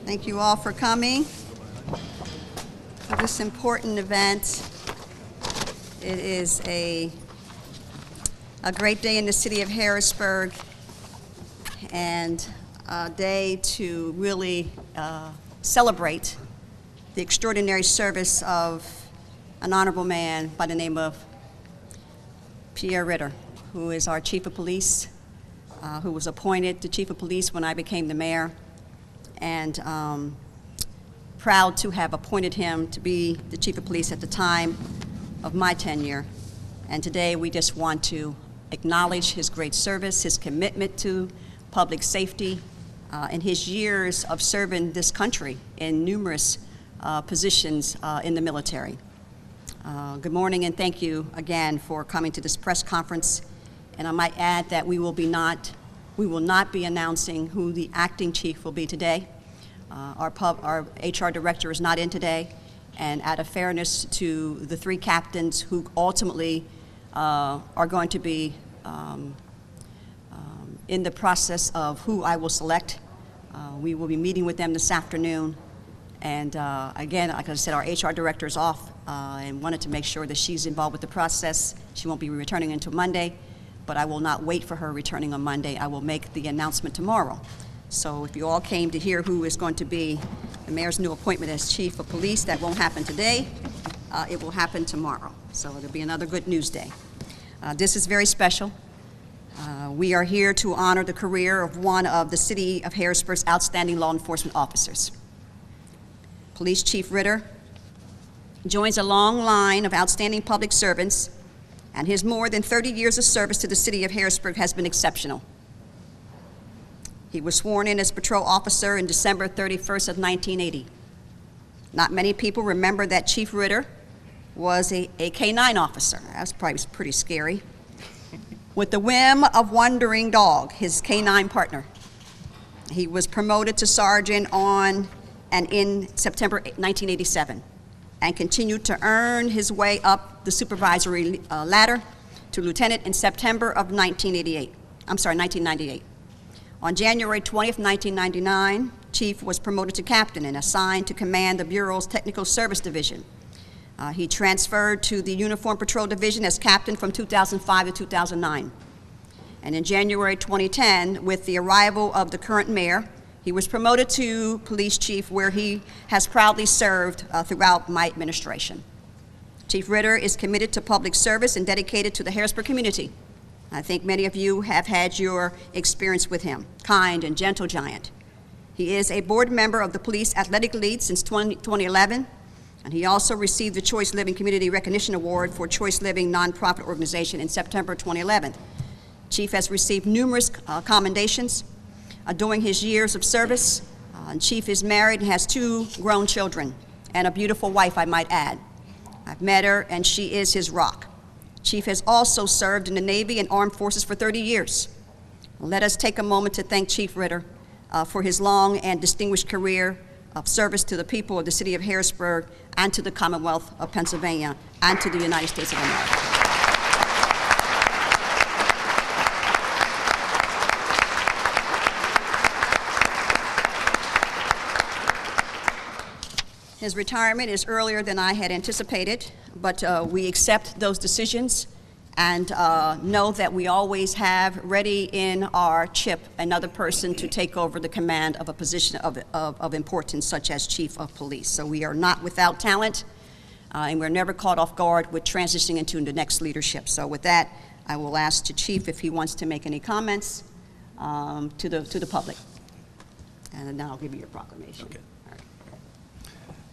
Thank you all for coming for this important event. It is a great day in the city of Harrisburg and a day to really celebrate the extraordinary service of an honorable man by the name of Pierre Ritter, who is our chief of police, who was appointed the chief of police when I became the mayor, and proud to have appointed him to be the chief of police at the time of my tenure. And today we just want to acknowledge his great service, his commitment to public safety, and his years of serving this country in numerous positions in the military. Good morning, and thank you again for coming to this press conference. And I might add that we will not be announcing who the acting chief will be today. Our HR director is not in today, and out of fairness to the three captains who ultimately are going to be in the process of who I will select, we will be meeting with them this afternoon. And again, like I said, our HR director is off and wanted to make sure that she's involved with the process. She won't be returning until Monday, but I will not wait for her returning on Monday. I will make the announcement tomorrow. So if you all came to hear who is going to be the mayor's new appointment as chief of police, that won't happen today. It will happen tomorrow. So it'll be another good news day. This is very special. We are here to honor the career of one of the city of Harrisburg's outstanding law enforcement officers. Police Chief Ritter joins a long line of outstanding public servants, and his more than 30 years of service to the city of Harrisburg has been exceptional. He was sworn in as patrol officer in December 31st of 1980. Not many people remember that Chief Ritter was a K-9 officer. That was probably pretty scary. With the whim of Wandering Dog, his K-9 partner. He was promoted to sergeant on and in September 1987, and continued to earn his way up the supervisory ladder to lieutenant in September of 1998. On January 20th, 1999, Chief was promoted to captain and assigned to command the Bureau's Technical Service Division. He transferred to the Uniform Patrol Division as captain from 2005 to 2009. And in January 2010, with the arrival of the current mayor, he was promoted to police chief, where he has proudly served throughout my administration. Chief Ritter is committed to public service and dedicated to the Harrisburg community. I think many of you have had your experience with him. Kind and gentle giant. He is a board member of the Police Athletic League since 2011, and he also received the Choice Living Community Recognition Award for Choice Living nonprofit organization in September 2011. Chief has received numerous commendations during his years of service. Chief is married and has 2 grown children and a beautiful wife, I might add. I've met her, and she is his rock. Chief has also served in the Navy and Armed Forces for 30 years. Let us take a moment to thank Chief Ritter for his long and distinguished career of service to the people of the city of Harrisburg and to the Commonwealth of Pennsylvania and to the United States of America. His retirement is earlier than I had anticipated, but we accept those decisions and know that we always have ready in our chip another person to take over the command of a position of importance, such as chief of police. So we are not without talent, and we're never caught off guard with transitioning into the next leadership. So with that, I will ask the chief if he wants to make any comments to the public, and then I'll give you your proclamation. Okay.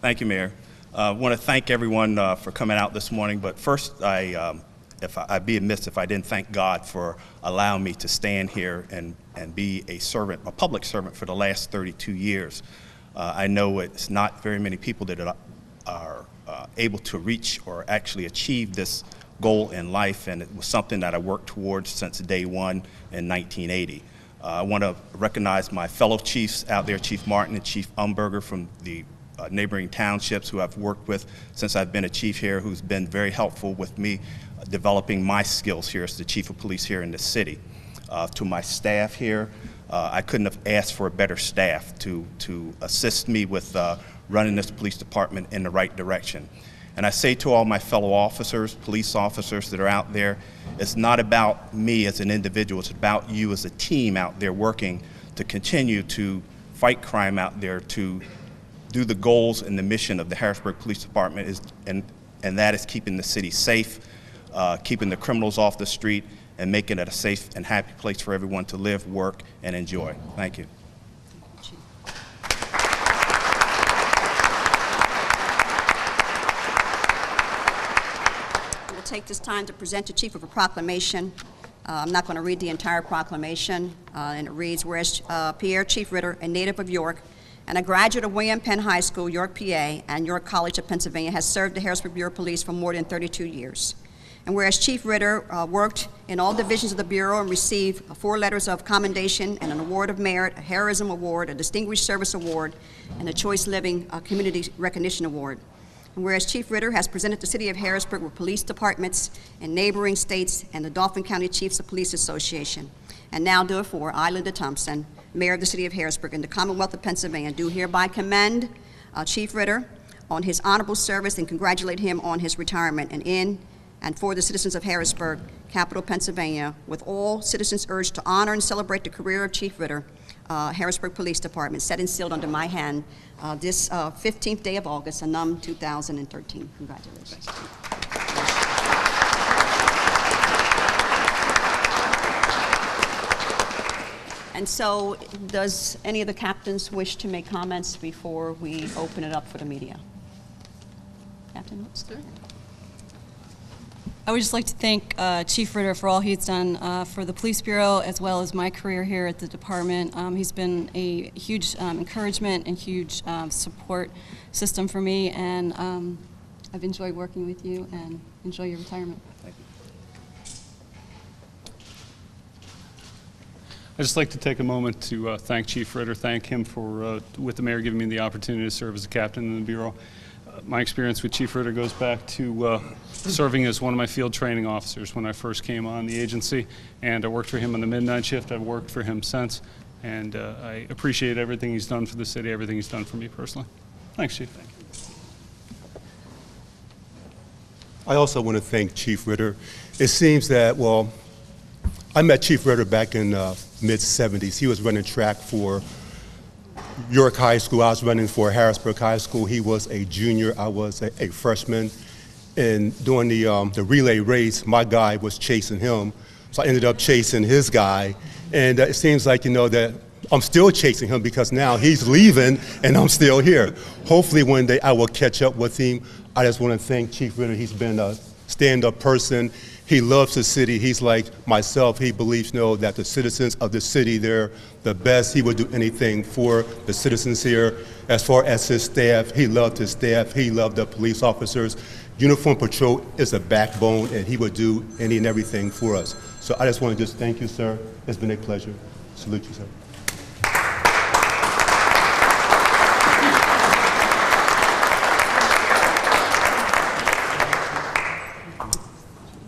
Thank you, Mayor. I want to thank everyone for coming out this morning, but first I'd be amiss if I didn't thank God for allowing me to stand here and be a servant, a public servant, for the last 32 years. I know it's not very many people that are able to reach or actually achieve this goal in life, and it was something that I worked towards since day one in 1980. I want to recognize my fellow chiefs out there, Chief Martin and Chief Umberger from the neighboring townships who I've worked with since I've been a chief here, who's been very helpful with me developing my skills here as the chief of police here in the city. To my staff here, I couldn't have asked for a better staff to assist me with running this police department in the right direction. And I say to all my fellow officers, police officers that are out there, it's not about me as an individual, it's about you as a team out there working to continue to fight crime out there, to do the goals and the mission of the Harrisburg Police Department, and that is keeping the city safe, keeping the criminals off the street, and making it a safe and happy place for everyone to live, work, and enjoy. Thank you. We'll take this time to present to Chief of a proclamation. I'm not going to read the entire proclamation, and it reads, whereas Pierre Chief Ritter, a native of York, and a graduate of William Penn High School, York, PA, and York College of Pennsylvania, has served the Harrisburg Bureau of Police for more than 32 years. And whereas Chief Ritter worked in all divisions of the Bureau and received 4 letters of commendation and an award of merit, a heroism award, a distinguished service award, and a Choice Living Community Recognition Award. And whereas Chief Ritter has presented the city of Harrisburg with police departments in neighboring states and the Dauphin County Chiefs of Police Association. And now therefore, I, Linda Thompson, Mayor of the city of Harrisburg and the Commonwealth of Pennsylvania, do hereby commend Chief Ritter on his honorable service and congratulate him on his retirement, and in and for the citizens of Harrisburg, capital Pennsylvania, with all citizens urged to honor and celebrate the career of Chief Ritter, Harrisburg Police Department, set and sealed under my hand this 15th day of August, annum 2013. Congratulations. And so, does any of the captains wish to make comments before we open it up for the media? Captain, let's do it. I would just like to thank Chief Ritter for all he's done for the Police Bureau, as well as my career here at the department. He's been a huge encouragement and huge support system for me, and I've enjoyed working with you, and enjoy your retirement. Thank you. I'd just like to take a moment to thank Chief Ritter, thank him for, with the mayor, giving me the opportunity to serve as a captain in the Bureau. My experience with Chief Ritter goes back to serving as one of my field training officers when I first came on the agency, and I worked for him on the midnight shift. I've worked for him since, and I appreciate everything he's done for the city, everything he's done for me personally. Thanks, Chief. Thank you. I also want to thank Chief Ritter. It seems that, well, I met Chief Ritter back in mid-'70s. He was running track for York High School. I was running for Harrisburg High School. He was a junior. I was a freshman. And during the relay race, my guy was chasing him. So I ended up chasing his guy. And it seems like, you know, that I'm still chasing him because now he's leaving and I'm still here. Hopefully one day I will catch up with him. I just want to thank Chief Ritter. He's been a stand-up person. He loves the city. He's like myself. He believes, you know, that the citizens of the city, they're the best. He would do anything for the citizens here. As far as his staff, he loved his staff. He loved the police officers. Uniform Patrol is a backbone, and he would do any and everything for us. So I just want to just thank you, sir. It's been a pleasure. Salute you, sir.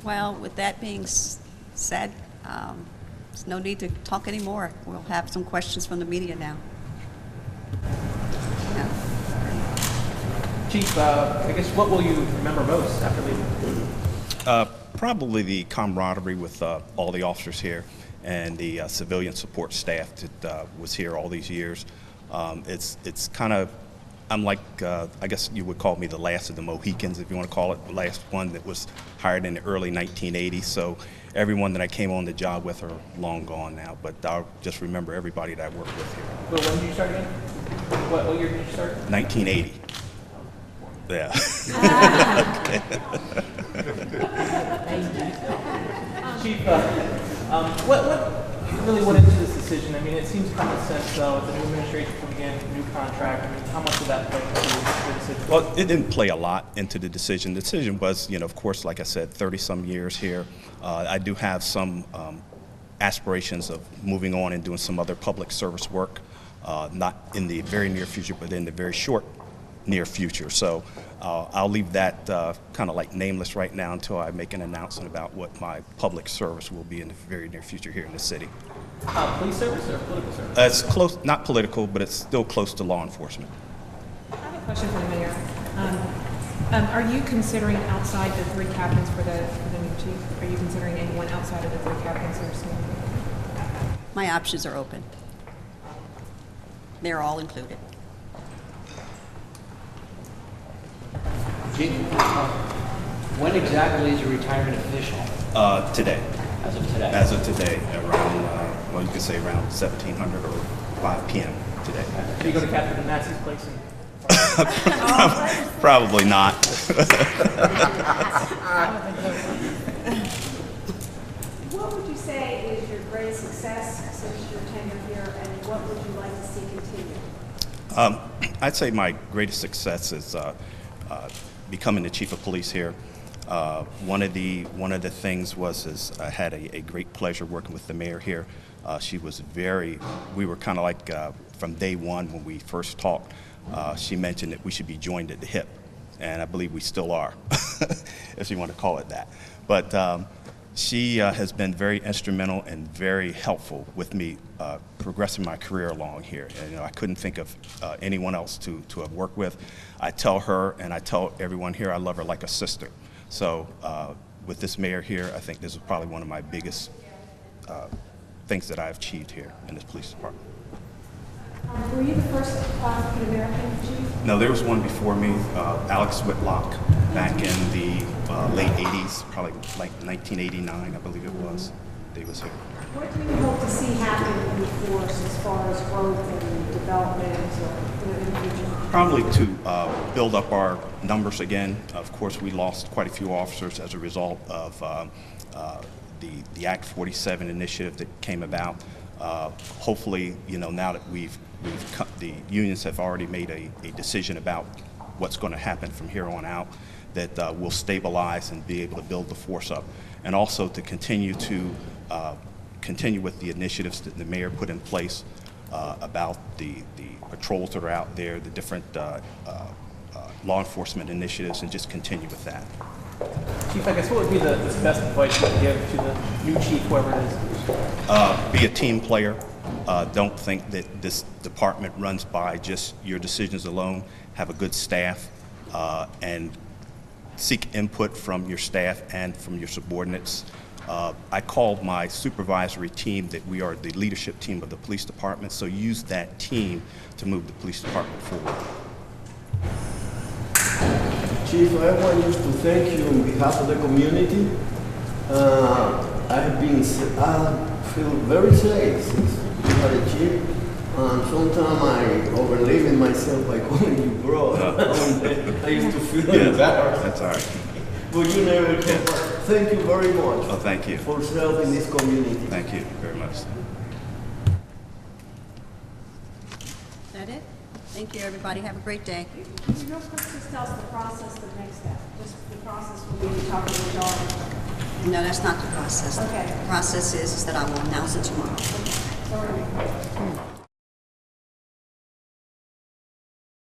Well, with that being said, there's no need to talk anymore. We'll have some questions from the media now. Yeah. Chief, I guess what will you remember most after leaving? Probably the camaraderie with all the officers here and the civilian support staff that was here all these years. It's kind of, I'm like, I guess you would call me the last of the Mohicans, if you want to call it, the last one that was hired in the early 1980s. So everyone that I came on the job with are long gone now, but I'll just remember everybody that I worked with here. Well, when did you start again? What year did you start? 1980. Yeah. Chief, what really went into this decision? I mean, it seems common sense, though, with the new administration coming in, new contract. I mean, how much did that play into the decision? Well, it didn't play a lot into the decision. The decision was, you know, of course, like I said, 30-some years here. I do have some aspirations of moving on and doing some other public service work, not in the very near future, but in the very short near future. So I'll leave that kind of like nameless right now until I make an announcement about what my public service will be in the very near future here in the city. Police service or political service? It's close, not political, but it's still close to law enforcement. I have a question for the mayor. Are you considering outside the 3 captains for the new chief? Are you considering anyone outside of the 3 captains who are standing? My options are open. They're all included. Chief, when exactly is your retirement official? Today. As of today? As of today, around, well, you could say around 1700 or 5 p.m. today. Can you go to Captain Massey's place and Probably not. What would you say is your greatest success since your tenure here, and what would you like to see continue? I'd say my greatest success is becoming the chief of police here. One of the things was I had a great pleasure working with the mayor here. She was we were kind of like from day one when we first talked. She mentioned that we should be joined at the hip, and I believe we still are, if you want to call it that. But she has been very instrumental and very helpful with me progressing my career along here. And, I couldn't think of anyone else to have worked with. I tell her and I tell everyone here I love her like a sister. So with this mayor here, I think this is probably one of my biggest things that I've achieved here in this police department. Were you the first African American chief? No, there was one before me, Alex Whitlock, back in the late 80s, probably like 1989, I believe it was. They was here. What do you hope to see happen in the force as far as growth and development in the future? Probably to build up our numbers again. Of course, we lost quite a few officers as a result of the Act 47 initiative that came about. Hopefully, now that the unions have already made a decision about what's going to happen from here on out, that we'll stabilize and be able to build the force up, and also to continue with the initiatives that the mayor put in place about the patrols that are out there, the different law enforcement initiatives, and just continue with that. Chief, I guess what would be the best advice you would give to the new chief, whoever it is? Be a team player. Don't think that this department runs by just your decisions alone. Have a good staff and seek input from your staff and from your subordinates. I called my supervisory team that we are the leadership team of the police department, so use that team to move the police department forward. Chief, I want you to thank you on behalf of the community. I feel very safe since you are a chief. Sometimes I overlive myself by calling you bro. I used to feel embarrassed. That's all right. But you never come. Thank you very much. Oh, thank you. For serving this community. Thank you very much. Is that it? Thank you, everybody. Have a great day. Can you real quick just tell us the process, the next step? Just the process will be talking to HR. No, that's not the process. Okay. The process is that I will announce it tomorrow. Sorry.